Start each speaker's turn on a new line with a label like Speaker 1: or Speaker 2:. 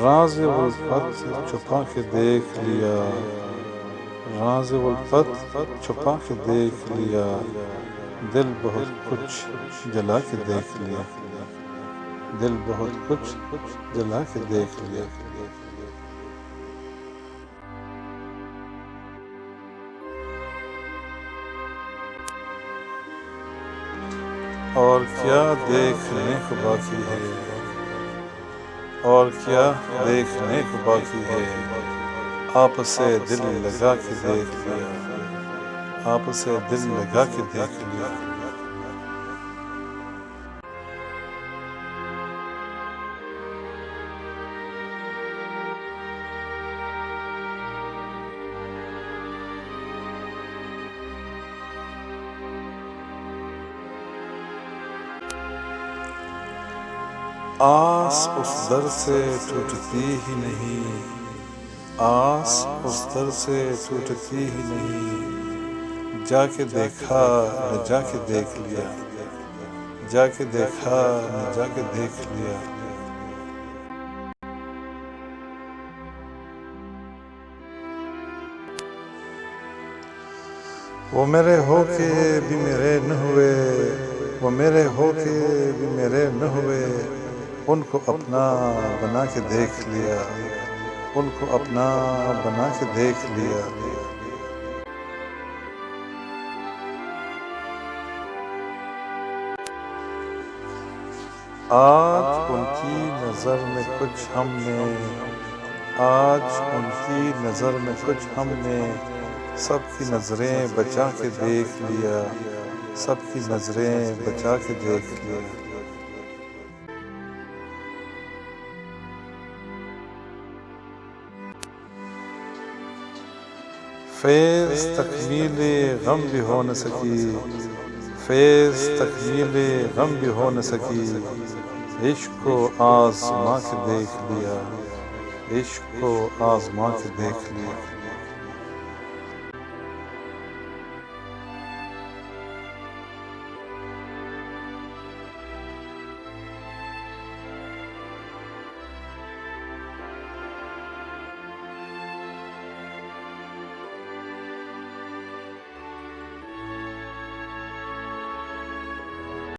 Speaker 1: राज़ उल्फत छुपा के देख लिया, राज़ उल्फत छुपा के देख लिया, दिल बहुत कुछ जला के देख लिया, दिल बहुत कुछ जला के देख लिया। और क्या देखने को बाकी है, और क्या देखने को बाकी है, आपसे दिल लगा के देख लिया, आपसे दिल लगा के देख लिया। आस उस दर से टूटती ही नहीं, आस उस दर से टूटती ही नहीं, जाके देखा न जाके देख लिया, जाके देखा न जाके देख लिया। वो मेरे हो के भी मेरे न हुए, वो मेरे हो के भी मेरे न हुए, उनको अपना बना के देख लिया, उनको अपना बना के देख लिया। आज उनकी नज़र में कुछ हमने, आज उनकी नज़र में कुछ हमने, सबकी नज़रें बचा के देख लिया, सबकी नज़रें बचा के देख लिया। फैज़ तकमीले गम भी हो न सकी, फैज़ तकमीले गम भी हो न सकी, इश्क को आज़मा के देख लिया, इश्क को आज़मा के देख लिया।